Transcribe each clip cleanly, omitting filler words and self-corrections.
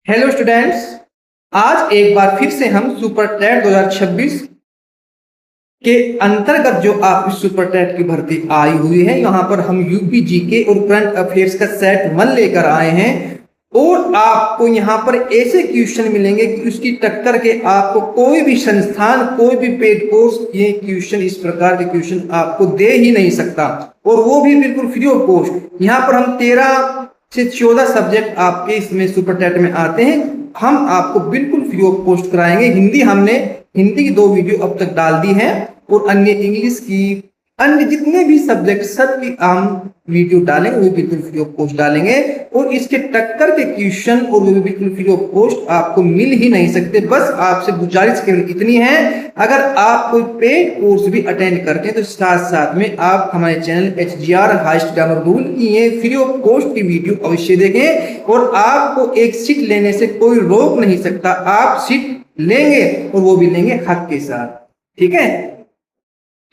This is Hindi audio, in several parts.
Hello students. आज एक बार फिर से हम सुपर टेट 2026 के अंतर्गत जो आपकी सुपर टेट की भर्ती आई हुई है, यहाँ पर हम यूपी जीके और करंट अफेयर्स का सेट 1 लेकर आए हैं। और आपको यहाँ पर ऐसे क्वेश्चन मिलेंगे कि उसकी टक्कर के आपको कोई भी संस्थान, कोई भी पेड कोर्स ये क्वेश्चन, इस प्रकार के क्वेश्चन आपको दे ही नहीं सकता, और वो भी बिल्कुल फ्री ऑफ कॉस्ट। यहाँ पर हम 13 से 14 सब्जेक्ट आपके इसमें सुपर टेट में आते हैं, हम आपको बिल्कुल फ्री ऑफ कॉस्ट कराएंगे। हमने हिंदी की 2 वीडियो अब तक डाल दी है, और अन्य इंग्लिश की, अन्य जितने भी सब्जेक्ट सबकी हम वीडियो डालेंगे, वो बिल्कुल फ्री ऑफ कॉस्ट डालेंगे। और इसके टक्कर के क्वेश्चन और वो भी बिल्कुल फ्री ऑफ कॉस्ट आपको मिल ही नहीं सकते। बस आपसे गुजारिश केवल इतनी है, अगर आप कोई पेड कोर्स भी अटेंड करते हैं तो साथ साथ में आप हमारे channel HGR highest grammar rule की ये फ्री ऑफ कॉस्ट की वीडियो अवश्य देखें। और आपको एक सीट लेने से कोई रोक नहीं सकता, आप सीट लेंगे और वो भी लेंगे हक के साथ, ठीक है।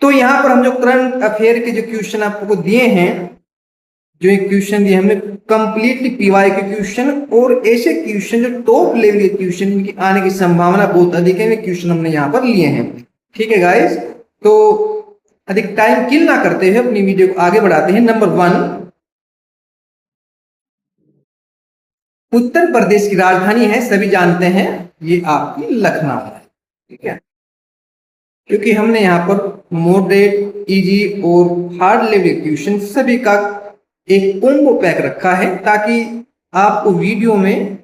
तो यहाँ पर हम जो करंट अफेयर के जो क्वेश्चन आपको दिए हैं, जो एक क्वेश्चन दिए हमने कंप्लीटली पीवाई के क्वेश्चन, और ऐसे क्वेश्चन जो टॉप लेवल के क्वेश्चन, इनकी आने की संभावना बहुत अधिक है, वे क्वेश्चन हमने यहाँ पर लिए हैं, ठीक है गाइस। तो अधिक टाइम किल ना करते हुए अपनी वीडियो को आगे बढ़ाते हैं। नंबर 1, उत्तर प्रदेश की राजधानी है, सभी जानते हैं, ये आपकी लखनऊ है, ठीक है। क्योंकि हमने यहाँ पर मॉडरेट, इजी और हार्ड लेवल क्वेश्चन सभी का एक कॉम्बो पैक रखा है, ताकि आपको वीडियो में,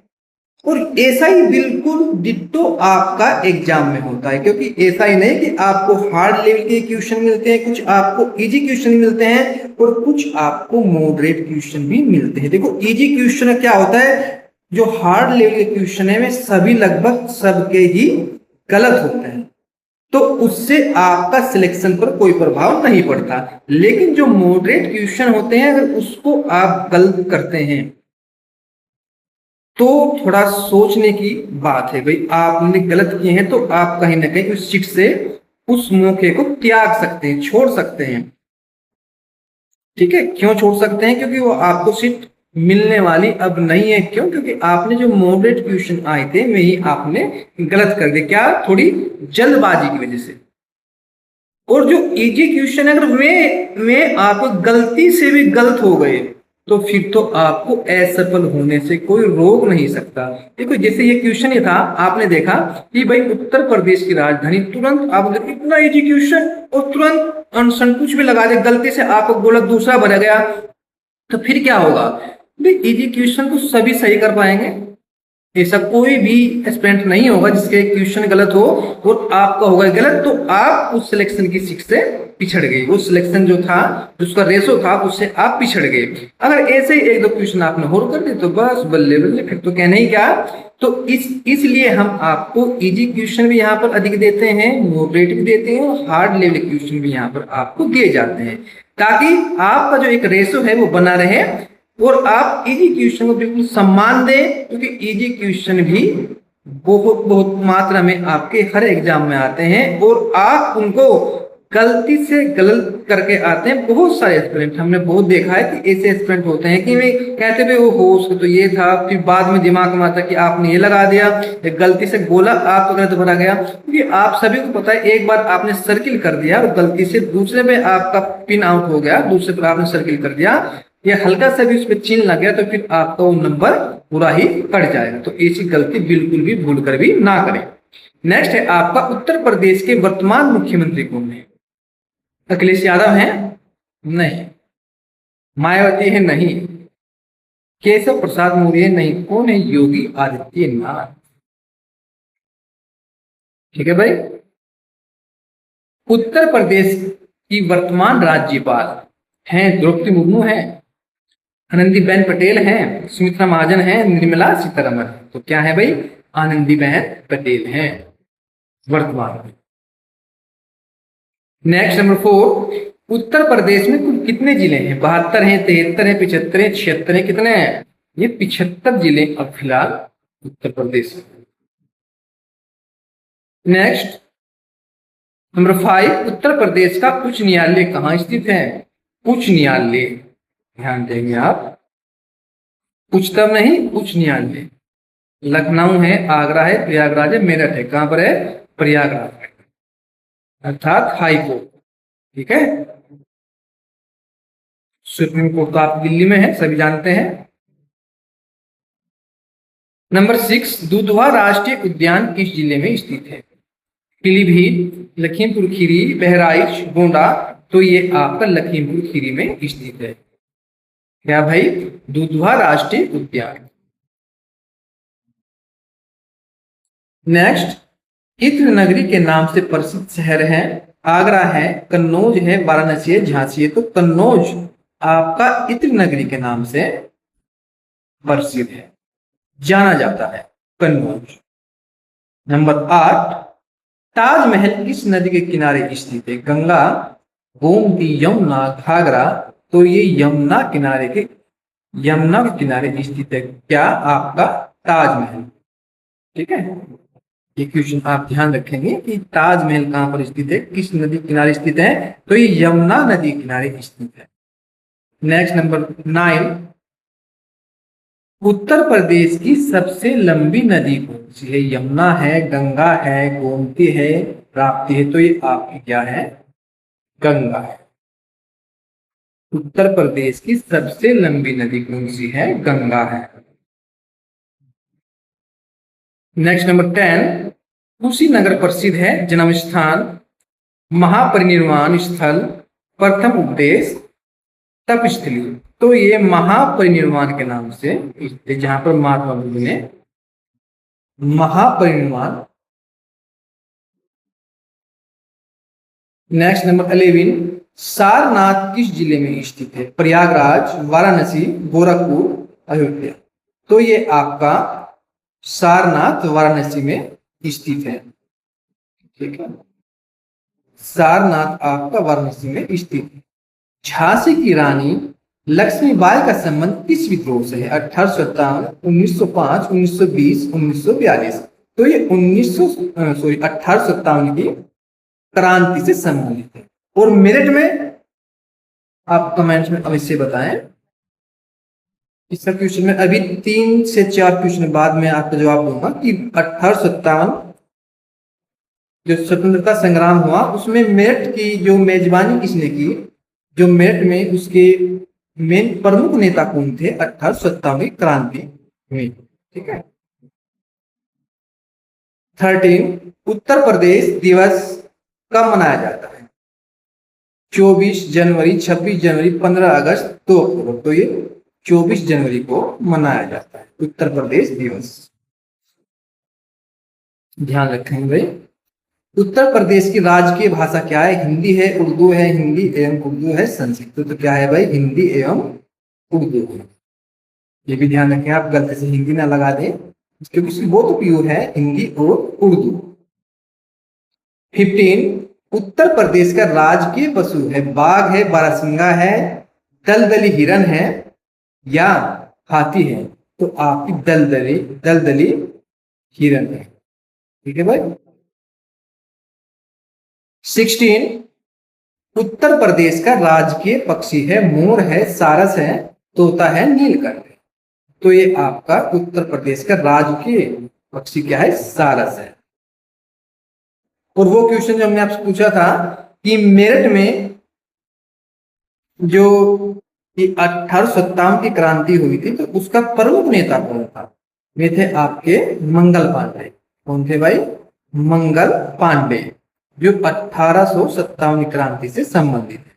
और ऐसा ही बिल्कुल डिट्टो आपका एग्जाम में होता है। क्योंकि ऐसा ही नहीं कि आपको हार्ड लेवल के क्वेश्चन मिलते हैं, कुछ आपको इजी क्वेश्चन मिलते हैं और कुछ आपको मॉडरेट क्वेश्चन भी मिलते हैं। देखो इजी क्वेश्चन क्या होता है, जो हार्ड लेवल के क्वेश्चन है वे सभी लगभग सबके ही गलत होते हैं, तो उससे आपका सिलेक्शन पर कोई प्रभाव नहीं पड़ता। लेकिन जो मॉडरेट क्वेश्चन होते हैं, अगर उसको आप गलत करते हैं तो थोड़ा सोचने की बात है भाई, आपने गलत किए हैं तो आप कहीं ना कहीं उस सीट से, उस मौके को त्याग सकते हैं, छोड़ सकते हैं, ठीक है। क्यों छोड़ सकते हैं? क्योंकि वो आपको सीट मिलने वाली अब नहीं है। क्यों? क्योंकि आपने जो मॉडरेट क्वेश्चन आए थे वही आपने गलत कर दिया, क्या, थोड़ी जल्दबाजी की वजह से। और जो इजी क्वेश्चन अगर वे आप गलती से भी गलत हो गए तो फिर तो आपको असफल होने से कोई रोक नहीं सकता। देखो जैसे ये क्वेश्चन ये था, आपने देखा कि भाई उत्तर प्रदेश की राजधानी, तुरंत आप इतना इजी क्वेश्चन और तुरंत आंसर कुछ भी लगा दे, गलती से आपको गोलक दूसरा भरा गया, तो फिर क्या होगा भाई? इजी क्वेश्चन को सभी सही कर पाएंगे? ऐसा कोई भी एस्पिरेंट नहीं होगा जिसके क्वेश्चन गलत हो और आपका होगा गलत, तो आप उस सिलेक्शन की सीट से पिछड़ गए। वो सिलेक्शन जो था, जिसका रेशो था, उससे आप पिछड़ गए। अगर ऐसे ही 1-2 क्वेश्चन आपने होल्ड कर दिए तो बस बल्ले बल्ले, फिर तो कहने ही क्या। तो इसलिए हम आपको इजी क्वेश्चन भी यहाँ पर अधिक देते हैं, मॉडरेट भी देते हैं, और हार्ड लेवल क्वेश्चन भी यहाँ पर आपको दिए जाते हैं, ताकि आपका जो एक रेशो है वो बना रहे और आप इजी क्वेश्चन को बिल्कुल सम्मान दें। क्योंकि इजी क्वेश्चन भी बहुत बहुत मात्रा में आपके हर एग्जाम में आते हैं और आप उनको गलती से गलत करके आते हैं। बहुत सारे एस्पिरेंट हमने बहुत देखा है कि ऐसे एस्पिरेंट होते हैं कि वे कहते हुए वो हो उसको तो ये था, फिर बाद में दिमाग में आता कि आपने ये लगा दिया, गलती से गोला आपका गलत भरा गया। क्योंकि आप सभी को पता है, एक बार आपने सर्किल कर दिया और गलती से दूसरे पे आपका पिन आउट हो गया, दूसरे पर आपने सर्किल कर दिया, या हल्का सा भी उस पर चिन्ह लग गया, तो फिर आपका वो नंबर पूरा ही कट जाएगा। तो ऐसी गलती बिल्कुल भी भूल कर भी ना करें। नेक्स्ट है आपका, उत्तर प्रदेश के वर्तमान मुख्यमंत्री कौन है? अखिलेश यादव है? नहीं। मायावती है? नहीं। केशव प्रसाद मौर्य? नहीं। कौन है? योगी आदित्यनाथ, ठीक है भाई। उत्तर प्रदेश की वर्तमान राज्यपाल हैं द्रौपदी मुर्मू है, आनंदीबेन पटेल हैं, सुमित्रा महाजन हैं, निर्मला सीतारमण। तो क्या है भाई? आनंदीबेन पटेल हैं वर्तमान में। नेक्स्ट नंबर 4, उत्तर प्रदेश में कुल कितने जिले हैं? 72 हैं, 73 हैं, 75 हैं, 76 हैं? कितने हैं? ये 75 जिले अब फिलहाल उत्तर प्रदेश में। नेक्स्ट नंबर 5, उत्तर प्रदेश का उच्च न्यायालय कहाँ स्थित है? उच्च न्यायालय, ध्यान देंगे आप, उच्चतम नहीं, उच्च न्यायालय। लखनऊ है, आगरा है, प्रयागराज है, मेरठ है। कहां पर है? प्रयागराज में, अर्थात हाई कोर्ट। ठीक है, सुप्रीम कोर्ट तो आप दिल्ली में है, सभी जानते हैं। नंबर 6, दुधवा राष्ट्रीय उद्यान किस जिले में स्थित है? पीलीभीत, लखीमपुर खीरी, बहराइच, गोंडा। तो ये आपका लखीमपुर खीरी में स्थित है। क्या भाई? दुधवा राष्ट्रीय उद्यान। नेक्स्ट, इत्र नगरी के नाम से प्रसिद्ध शहर है। आगरा है, कन्नौज है, वाराणसी है, झांसी है। तो कन्नौज आपका इत्र नगरी के नाम से प्रसिद्ध है, जाना जाता है कन्नौज। नंबर 8, ताजमहल किस नदी के किनारे स्थित है? गंगा, गोमती, यमुना, घाघरा। तो ये यमुना के किनारे स्थित है। क्या? आपका ताजमहल। ठीक है, ये क्वेश्चन आप ध्यान रखेंगे कि ताजमहल कहां पर स्थित है, किस नदी के किनारे स्थित है? तो ये यमुना नदी के किनारे स्थित है। नेक्स्ट, नंबर 9, उत्तर प्रदेश की सबसे लंबी नदी कौन सी है? यमुना है, गंगा है, गोमती है, राप्ती है। तो ये आपकी क्या है? गंगा है। उत्तर प्रदेश की सबसे लंबी नदी कौन सी है? गंगा है। नेक्स्ट, नंबर 10, कुशीनगर प्रसिद्ध है जन्म स्थान, महापरिनिर्वाण स्थल, प्रथम उपदेश, तपस्थली। तो ये महापरिनिर्वाण के नाम से, जहां पर महात्मा बुद्ध ने महापरिनिर्वाण। नेक्स्ट, नंबर 11, सारनाथ किस जिले में स्थित है? प्रयागराज, वाराणसी, गोरखपुर, अयोध्या। तो ये आपका सारनाथ वाराणसी में स्थित है। ठीक है, सारनाथ आपका वाराणसी में स्थित है। झांसी की रानी लक्ष्मीबाई का संबंध किस विद्रोह से है? 1857, 1905, 1920, 1942। तो ये 1857 की क्रांति से संबंधित है। और मेरिट में आप कमेंट्स में अवश्य बताएं। इसका क्वेश्चन में अभी 3 से 4 क्वेश्चन बाद में आपका जवाब दूंगा कि 1857 जो स्वतंत्रता संग्राम हुआ उसमें मेरठ की जो मेजबानी किसने की, जो मेरठ में उसके मेन प्रमुख नेता कौन थे 1857 की क्रांति में। ठीक है। 13, उत्तर प्रदेश दिवस कब मनाया जाता है? 24 जनवरी, 26 जनवरी, 15 अगस्त, 2 अक्टूबर। तो ये 24 जनवरी को मनाया जाता है उत्तर प्रदेश दिवस। ध्यान रखेंगे भाई। उत्तर प्रदेश की राजकीय भाषा क्या है? हिंदी है, उर्दू है, हिंदी एवं उर्दू है, संस्कृत। तो क्या है भाई? हिंदी एवं उर्दू है। ये भी ध्यान रखें, आप गलती से हिंदी ना लगा दें, क्योंकि वो तो प्योर है हिंदी और उर्दू। 15, उत्तर प्रदेश का राजकीय पशु है? बाघ है, बारहसिंगा है, दलदली हिरन है या हाथी है? तो आपकी दलदली हिरन है। ठीक है भाई। 16, उत्तर प्रदेश का राजकीय पक्षी है? मोर है, सारस है, तोता है, नीलकंठ है। तो ये आपका उत्तर प्रदेश का राजकीय पक्षी क्या है? सारस है। और वो क्वेश्चन जो हमने आपसे पूछा था कि मेरठ में जो 1857 की क्रांति हुई थी तो उसका प्रमुख नेता कौन था? वे थे आपके मंगल पांडे। कौन थे भाई? मंगल पांडे, जो 1857 क्रांति से संबंधित है।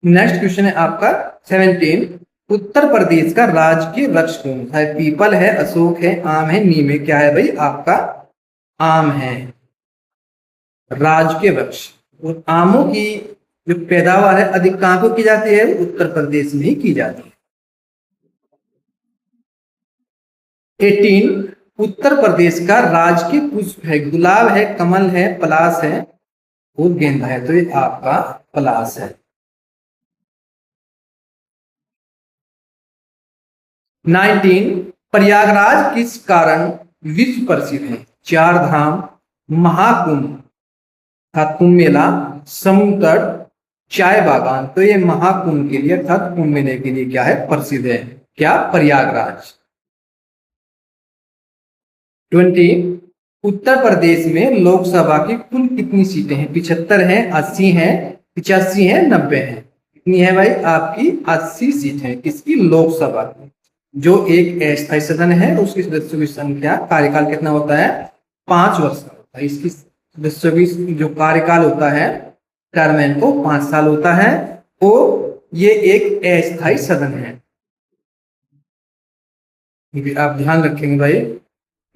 नेक्स्ट क्वेश्चन है आपका 17, उत्तर प्रदेश का राजकीय वृक्ष कौन सा है? पीपल है, अशोक है, आम है, नीम है। क्या है भाई? आपका आम है राजकीय वृक्ष। और आमों की जो पैदावार है अधिक कहां को की जाती है? उत्तर प्रदेश में ही की जाती है। 18, उत्तर प्रदेश का राजकीय पुष्प है? गुलाब है, कमल है, पलाश है और गेंदा है। तो ये आपका पलाश है। 19, प्रयागराज किस कारण विश्व प्रसिद्ध है? 4 धाम, महाकुंभ था, कुंभ मेला, समुद्र तट, चाय बागान। तो ये महाकुंभ के लिए अर्थात कुंभ मेले के लिए क्या है? प्रसिद्ध है। क्या? प्रयागराज। 20। उत्तर प्रदेश में लोकसभा की कुल कितनी सीटें हैं? 75 हैं, 80 हैं, 85 हैं, 90 हैं? कितनी है भाई? आपकी 80 सीट है। किसकी? लोकसभा की। जो एक अस्थायी सदन है उसकी सदस्यों की संख्या, कार्यकाल कितना होता है? 5 वर्ष का होता है। इसकी सदस्यों की जो कार्यकाल होता है, टर्म है, को 5 साल होता है। और ये एक अस्थायी सदन है। आप ध्यान रखेंगे भाई।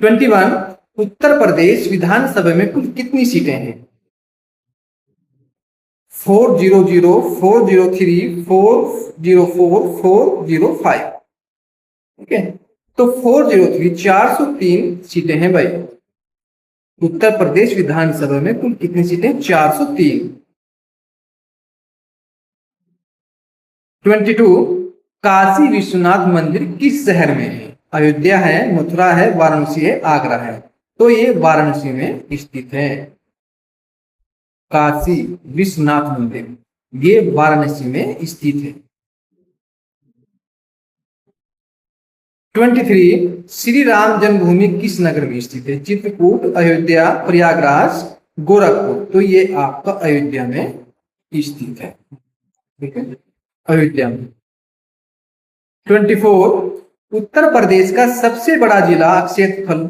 21। उत्तर प्रदेश विधानसभा में कुल कितनी सीटें हैं? 400, 403, 404, 405। ठीक है, तो 403 403 सीटें हैं भाई। उत्तर प्रदेश विधानसभा में कुल कितनी सीटें? 403। 22। काशी विश्वनाथ मंदिर किस शहर में है? अयोध्या है, मथुरा है, वाराणसी है, आगरा है? तो ये वाराणसी में स्थित है। काशी विश्वनाथ मंदिर ये वाराणसी में स्थित है। 23। श्री राम जन्मभूमि किस नगर में स्थित है? चित्रकूट, अयोध्या, प्रयागराज, गोरखपुर? तो ये आपका अयोध्या में स्थित है। ठीक है, अयोध्या में। 24। उत्तर प्रदेश का सबसे बड़ा जिला क्षेत्रफल,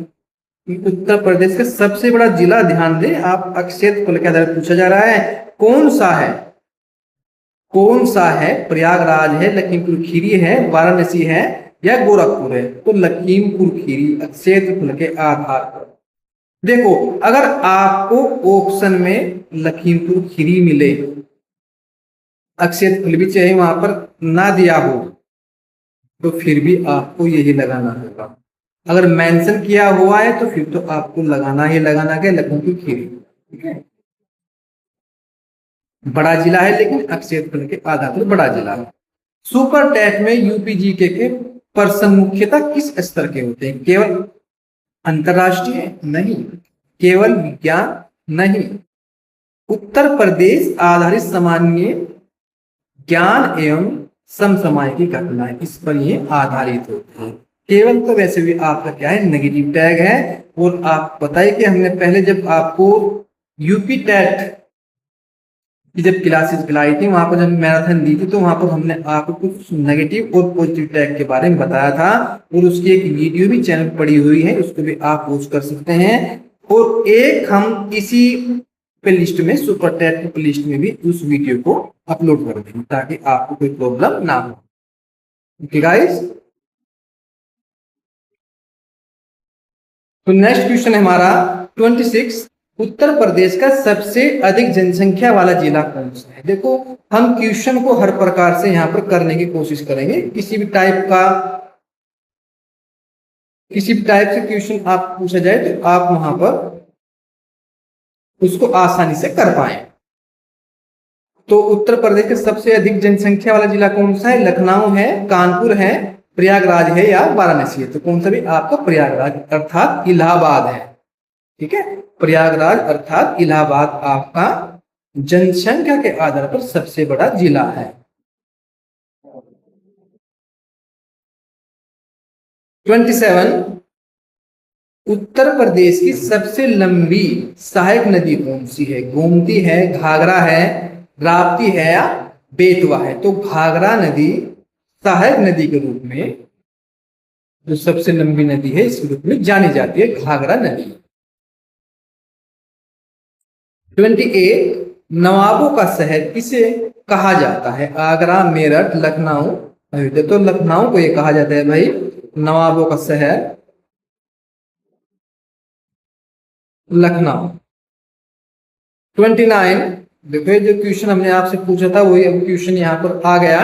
उत्तर प्रदेश का सबसे बड़ा जिला, ध्यान दें आप, क्षेत्रफल के आधार पर पूछा जा रहा है, कौन सा है? कौन सा है? प्रयागराज है, लखीमपुर खीरी है, वाराणसी है, या गोरखपुर है? तो लखीमपुर खीरी क्षेत्रफल के आधार पर। देखो, अगर आपको ऑप्शन में लखीमपुर खीरी मिले, क्षेत्रफल भी चाहे वहां पर ना दिया हो, तो फिर भी आपको यही लगाना होगा। अगर मेंशन किया हुआ है तो फिर तो आपको लगाना ही लगाना है लखीमपुर खीरी। ठीक है, बड़ा जिला है लेकिन क्षेत्रफल के आधार पर बड़ा जिला है। सुपर टैट में यूपीजीके के प्रश्न मुख्यतः किस स्तर के होते हैं? केवल अंतरराष्ट्रीय? नहीं। केवल विज्ञान? नहीं। उत्तर प्रदेश आधारित सामान्य ज्ञान एवं समसामयिक घटनाएं, इस पर ये आधारित होते हैं। केवल तो वैसे भी आपका क्या है? नेगेटिव टैग है। और आप बताइए कि हमने पहले जब आपको यूपी टैट की जब क्लासेस पिलाई थी, वहां पर जब मैराथन दी थी, तो वहां पर हमने आपको कुछ नेगेटिव और पॉजिटिव टैग के बारे में बताया था। और उसकी एक वीडियो भी चैनल पड़ी हुई है, उसको भी आप वॉच कर सकते हैं। और एक हम इसी प्ले लिस्ट में, सुपर टैग की प्ले लिस्ट में भी उस वीडियो को अपलोड कर देंगे ताकि आपको कोई प्रॉब्लम ना हो। ओके गाइस, तो नेक्स्ट क्वेश्चन है हमारा 26। उत्तर प्रदेश का सबसे अधिक जनसंख्या वाला जिला कौन सा है? देखो, हम क्वेश्चन को हर प्रकार से यहाँ पर करने की कोशिश करेंगे। किसी भी टाइप से क्वेश्चन आप पूछा जाए तो आप वहां पर उसको आसानी से कर पाए। तो उत्तर प्रदेश का सबसे अधिक जनसंख्या वाला जिला कौन सा है? लखनऊ है, कानपुर है, प्रयागराज है, या वाराणसी है? तो कौन सा भी आपका? प्रयागराज अर्थात इलाहाबाद है। ठीक है, प्रयागराज अर्थात इलाहाबाद आपका जनसंख्या के आधार पर सबसे बड़ा जिला है। 27। उत्तर प्रदेश की सबसे लंबी सहायक नदी कौन सी है? गोमती है, घाघरा है, राप्ती है, या बेतवा है? तो घाघरा नदी सहायक नदी के रूप में, जो सबसे लंबी नदी है, इस रूप में जानी जाती है, घाघरा नदी। 28। नवाबों का शहर किसे कहा जाता है? आगरा, मेरठ, लखनऊ, अयोध्या? तो लखनऊ को ये कहा जाता है भाई नवाबों का शहर, लखनऊ। 29। देखो, जो क्वेश्चन हमने आपसे पूछा था वही अब क्वेश्चन यहाँ पर आ गया।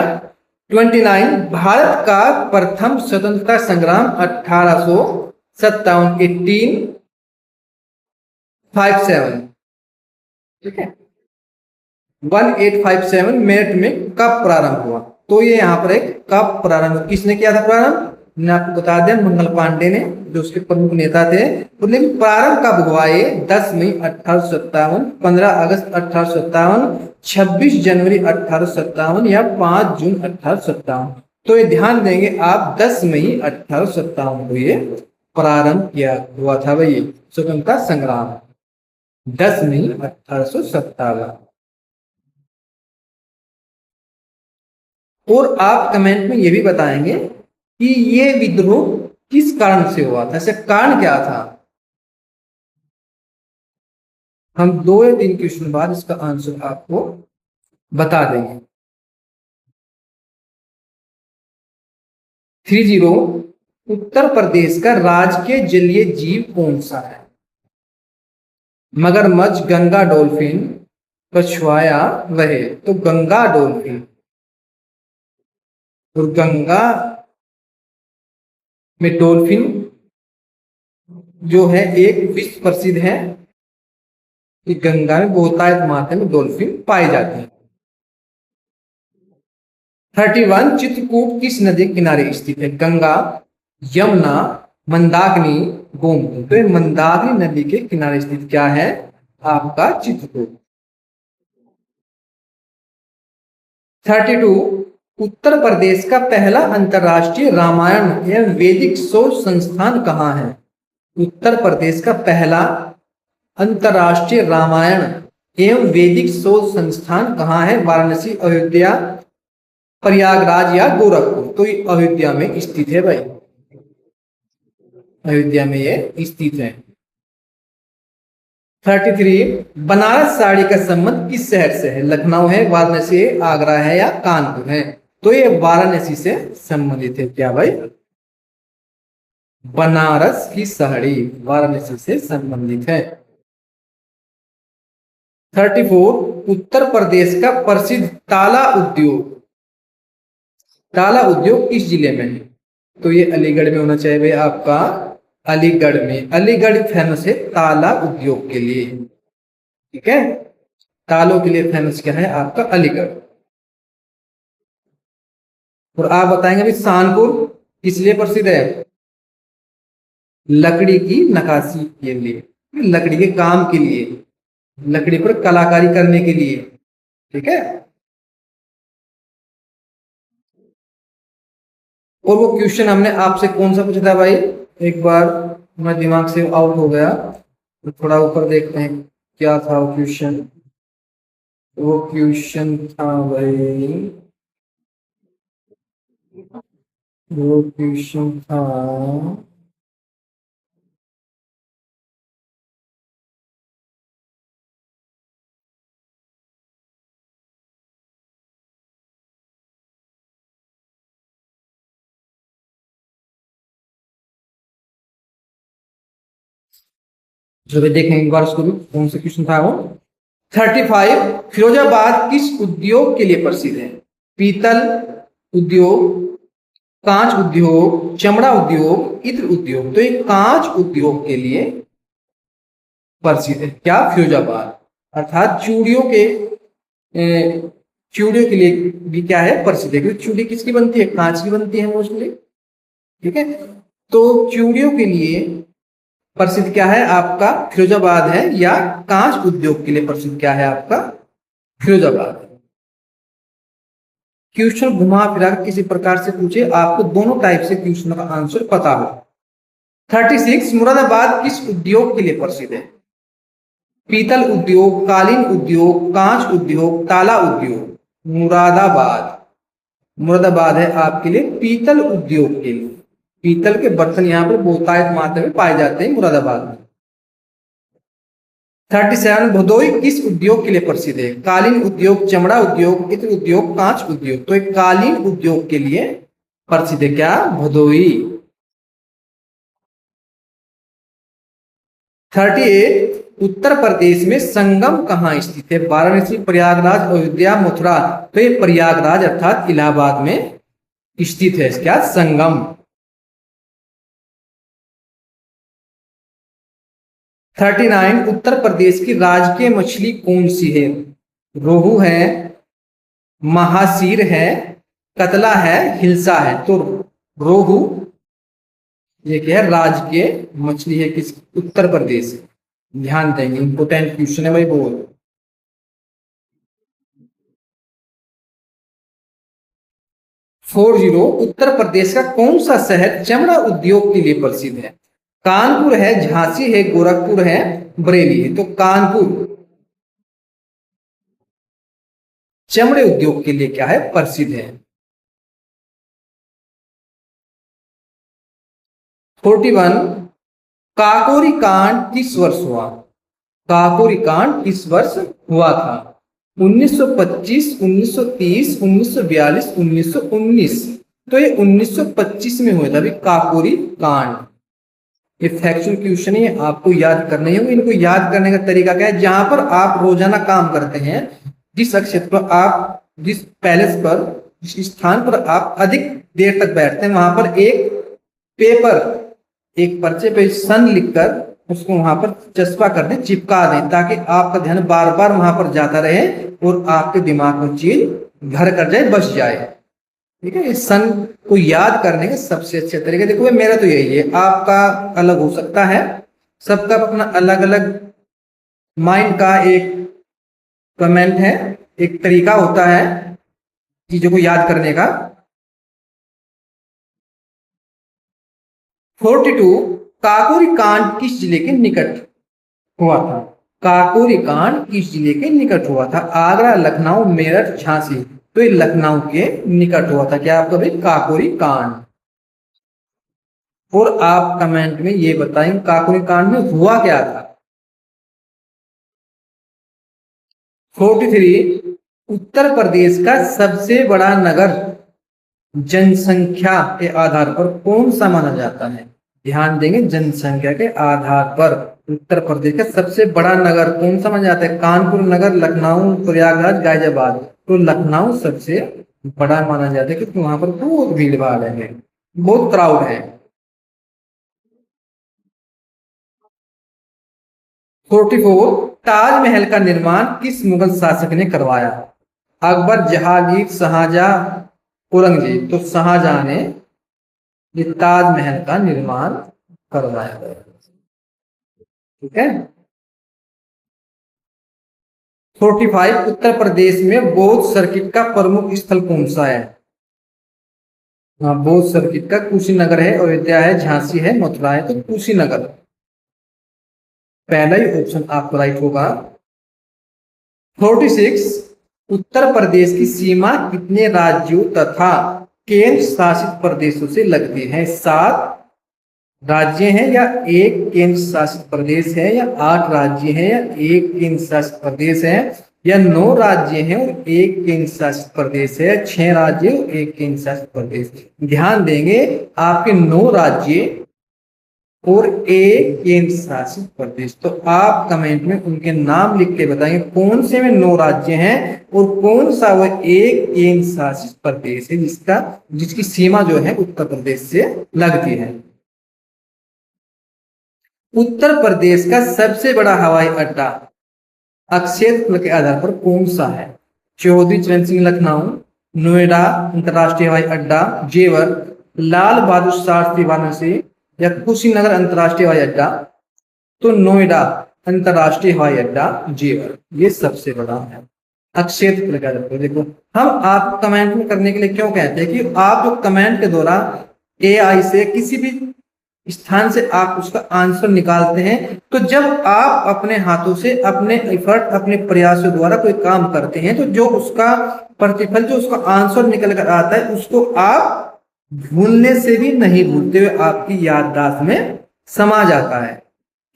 29। भारत का प्रथम स्वतंत्रता संग्राम 1857, 1857, ठीक है, 1857 मेरठ में कब प्रारंभ हुआ? तो ये यहाँ पर एक कब प्रारंभ, किसने किया था प्रारंभ? मैंने आपको बता दिया, मंगल पांडे ने, जो उसके प्रमुख नेता थे। लेकिन प्रारंभ कब हुआ? ये 10 मई 1857, 15 अगस्त 1857, 26 जनवरी 1857, या 5 जून 1857? तो ये ध्यान देंगे आप, 10 मई 1857 को ये प्रारंभ किया हुआ था भाई स्वतंत्रता संग्राम? 10 मई 1857। और आप कमेंट में ये भी बताएंगे कि ये विद्रोह किस कारण से हुआ था, इसका कारण क्या था। हम 2 या 3 क्वेश्चन बाद इसका आंसर आपको बता देंगे। 30 उत्तर प्रदेश का राजकीय जलीय जीव कौन सा है? मगरमच्छ, गंगा डॉल्फिन, कछुआ वहे। तो गंगा डॉल्फिन। और गंगा में डॉल्फिन जो है एक विश्व प्रसिद्ध है कि गंगा में बहुतायत मात्रा में डॉल्फिन पाए जाते हैं। 31 चित्रकूट किस नदी के किनारे स्थित है? गंगा, यमुना, मंदाकिनी, गोमती। तो ये मंदाकिनी नदी के किनारे स्थित क्या है आपका चित्रकूट। 32 उत्तर प्रदेश का पहला अंतर्राष्ट्रीय रामायण एवं वैदिक शोध संस्थान कहाँ है? उत्तर प्रदेश का पहला अंतर्राष्ट्रीय रामायण एवं वैदिक शोध संस्थान कहाँ है? वाराणसी, अयोध्या, प्रयागराज या गोरखपुर। तो ये अयोध्या में स्थित है भाई, अयोध्या में ये स्थित है। 33 बनारस साड़ी का संबंध किस शहर से है? लखनऊ है, वाराणसी है, आगरा है या कानपुर है? तो ये वाराणसी से संबंधित है। क्या भाई? बनारस की साड़ी वाराणसी से संबंधित है। 34 उत्तर प्रदेश का प्रसिद्ध ताला उद्योग, ताला उद्योग किस जिले में है? तो ये अलीगढ़ में होना चाहिए भाई आपका, अलीगढ़ में। अलीगढ़ फेमस है ताला उद्योग के लिए, ठीक है। तालों के लिए फेमस क्या है आपका? अलीगढ़। और आप बताएंगे भाई कानपुर किस लिए प्रसिद्ध है? लकड़ी की नक्काशी के लिए, लकड़ी के काम के लिए, लकड़ी पर कलाकारी करने के लिए, ठीक है। और वो क्वेश्चन हमने आपसे कौन सा पूछा था भाई? एक बार मेरा दिमाग से आउट हो गया, तो थोड़ा ऊपर देखते हैं क्या था वो क्वेश्चन। वो क्वेश्चन था भाई, वो क्वेश्चन था जो देखें एक बार उसको, कौन सा क्वेश्चन था वो। 35 फिरोजाबाद किस उद्योग के लिए प्रसिद्ध है? पीतल उद्योग, कांच उद्योग, चमड़ा उद्योग, इत्र उद्योग। तो ये कांच उद्योग के लिए प्रसिद्ध है क्या? फिरोजाबाद। अर्थात चूड़ियों के चूड़ियों के लिए भी क्या है? प्रसिद्ध है। क्योंकि चूड़ी किसकी बनती है? कांच की बनती है मोस्टली, ठीक है। तो चूड़ियों के लिए प्रसिद्ध क्या है आपका? फिरोजाबाद है। या कांच उद्योग के लिए प्रसिद्ध क्या है आपका? फिरोजाबाद। क्वेश्चन घुमा फिरा किसी प्रकार से पूछे, आपको दोनों टाइप से क्वेश्चन का आंसर पता हो। 36 मुरादाबाद किस उद्योग के लिए प्रसिद्ध है? पीतल उद्योग, कालीन उद्योग, कांच उद्योग, ताला उद्योग। मुरादाबाद, मुरादाबाद है आपके लिए पीतल उद्योग के लिए। पीतल के बर्तन यहाँ पर बहुतायत मात्रा में पाए जाते हैं मुरादाबाद में। 37 भदोई किस उद्योग के लिए प्रसिद्ध है? कालीन उद्योग, चमड़ा उद्योग, इत्र उद्योग, कांच उद्योग। तो एक कालीन उद्योग के लिए प्रसिद्ध है क्या? भदोई। 38 उत्तर प्रदेश में संगम कहाँ स्थित है? वाराणसी, प्रयागराज, अयोध्या, मथुरा। तो ये प्रयागराज अर्थात इलाहाबाद में स्थित है क्या? संगम। 39 उत्तर प्रदेश की राजकीय मछली कौन सी है? रोहू है, महासीर है, कतला है, हिल्सा है। तो रोहू ये क्या है? राजकीय मछली है किस? उत्तर प्रदेश। ध्यान देंगे, इंपोर्टेंट क्वेश्चन है भाई बहुत। 40 उत्तर प्रदेश का कौन सा शहर चमड़ा उद्योग के लिए प्रसिद्ध है? कानपुर है, झांसी है, गोरखपुर है, बरेली है। तो कानपुर चमड़े उद्योग के लिए क्या है, प्रसिद्ध है। 41, काकोरी कांड किस वर्ष हुआ? काकोरी कांड किस वर्ष हुआ था? 1925, 1930, 1942, 1919। तो ये 1925 में हुआ था अभी काकोरी कांड। ये फैक्चुअल क्वेश्चन है, आपको याद करने होंगे। इनको याद करने का तरीका क्या है, जहां पर आप रोजाना काम करते हैं, जिस क्षेत्र पर आप, जिस पैलेस पर, जिस स्थान पर आप अधिक देर तक बैठते हैं, वहां पर एक पेपर, एक पर्चे पे सन लिखकर उसको वहां पर चस्पा कर दें, चिपका दें, ताकि आपका ध्यान बार बार वहां पर जाता रहे और आपके दिमाग में चीज घर कर जाए, बस जाए। ठीक है, इस सन को याद करने के सबसे अच्छे तरीके, देखो भाई मेरा तो यही है, आपका अलग हो सकता है, सबका अपना अलग अलग माइंड का एक कमेंट है, एक तरीका होता है चीजों को याद करने का। 42, काकोरी कांड किस जिले के निकट हुआ था? काकोरी कांड किस जिले के निकट हुआ था? आगरा, लखनऊ, मेरठ, झांसी। तो ये लखनऊ के निकट हुआ था। क्या आपका भाई, काकोरी कांड। और आप कमेंट में ये बताएं काकोरी कांड में हुआ क्या था। 43, उत्तर प्रदेश का सबसे बड़ा नगर जनसंख्या के आधार पर कौन सा माना जाता है? ध्यान देंगे, जनसंख्या के आधार पर उत्तर प्रदेश का सबसे बड़ा नगर कौन सा माना जाता है? कानपुर नगर, लखनऊ, प्रयागराज, गाजियाबाद। तो लखनऊ सबसे बड़ा माना जाता है, क्योंकि वहां पर बहुत भीड़ भाड़ है, बहुत क्राउड है। 44, ताजमहल का निर्माण किस मुगल शासक ने करवाया? अकबर, जहांगीर, शाहजहां, औरंगजेब। तो शाहजहां ने ये ताजमहल का निर्माण करवाया। ठीक है। 45, उत्तर प्रदेश में बौद्ध सर्किट का प्रमुख स्थल कौन सा है? हाँ, बौद्ध सर्किट का कुशीनगर है, अयोध्या है, झांसी है, मथुरा है। तो कुशीनगर पहला ही ऑप्शन आपका राइट होगा। 46, उत्तर प्रदेश की सीमा कितने राज्यों तथा केंद्र शासित प्रदेशों से लगती है? 7 राज्य हैं, या एक केंद्र शासित प्रदेश है, या 8 राज्य हैं, या एक केंद्र शासित प्रदेश है, या 9 राज्य हैं और एक केंद्र शासित प्रदेश है, 6 राज्य और एक केंद्र शासित प्रदेश। ध्यान देंगे, आपके 9 राज्य और एक केंद्र शासित प्रदेश। तो आप कमेंट में उनके नाम लिख के बताएंगे कौन से में 9 राज्य हैं और कौन सा वो एक केंद्र शासित प्रदेश है जिसकी सीमा जो है उत्तर प्रदेश से लगती है। उत्तर प्रदेश का सबसे बड़ा हवाई अड्डा क्षेत्रफल के आधार पर कौन सा है? चौधरी चरण सिंह लखनऊ, नोएडा अंतरराष्ट्रीय हवाई अड्डा, जेवर, लाल बहादुर शास्त्री वाराणसी, या कुशीनगर अंतरराष्ट्रीय हवाई अड्डा। तो नोएडा अंतरराष्ट्रीय हवाई अड्डा, जेवर, ये सबसे बड़ा है क्षेत्रफल के आधार पर। देखो, हम आप कमेंट में करने के लिए क्यों कहते हैं कि आप जो कमेंट के दौरान AI से किसी भी स्थान से आप उसका आंसर निकालते हैं, तो जब आप अपने हाथों से, अपने एफर्ट, अपने प्रयासों द्वारा कोई काम करते हैं, तो जो उसका प्रतिफल, जो उसका आंसर निकल कर आता है, उसको आप भूलने से भी नहीं भूलते हुए आपकी याददाश्त में समा जाता है।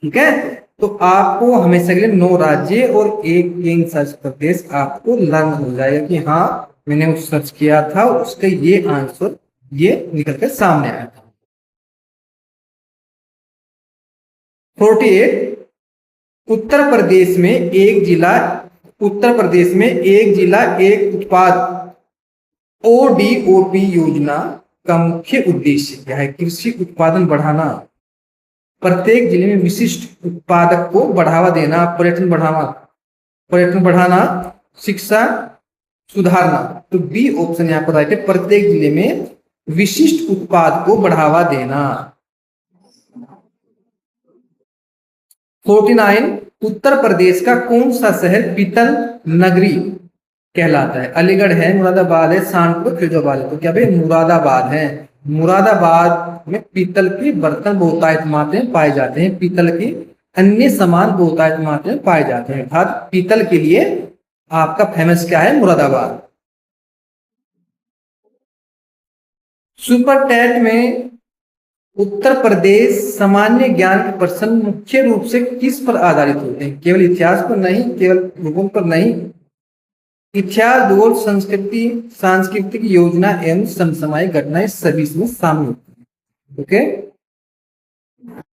ठीक है, तो आपको हमेशा के लिए 9 राज्य और एक केंद्र शासित प्रदेश आपको लर्न हो जाएगा कि हाँ, मैंने उस सर्च किया था, उसका ये आंसर ये निकल कर सामने आया था। 48, उत्तर प्रदेश में एक जिला एक उत्पाद ODOP योजना का मुख्य उद्देश्य क्या है? कृषि उत्पादन बढ़ाना, प्रत्येक जिले में विशिष्ट उत्पादक को बढ़ावा देना, पर्यटन बढ़ाना, शिक्षा सुधारना। तो बी ऑप्शन यहाँ पर राइट है, प्रत्येक जिले में विशिष्ट उत्पाद को बढ़ावा देना। 49, उत्तर प्रदेश का कौन सा शहर पीतल नगरी कहलाता है? अलीगढ़ है, मुरादाबाद है, कानपुर, फिरोजाबाद है। तो क्या भाई मुरादाबाद है। मुरादाबाद में पीतल के बर्तन बहुतायत मात्रा में पाए जाते हैं, पीतल के अन्य सामान बहुतायत मात्रा में पाए जाते हैं। अर्थात पीतल के लिए आपका फेमस क्या है? मुरादाबाद। सुपर टैट में उत्तर प्रदेश सामान्य ज्ञान के प्रश्न मुख्य रूप से किस पर आधारित होते हैं? केवल इतिहास पर नहीं, केवल भूगोल पर नहीं, इतिहास, भूगोल, संस्कृति, सांस्कृतिक योजना एवं समसामयिक घटनाएं सभी इसमें शामिल होती है। ओके।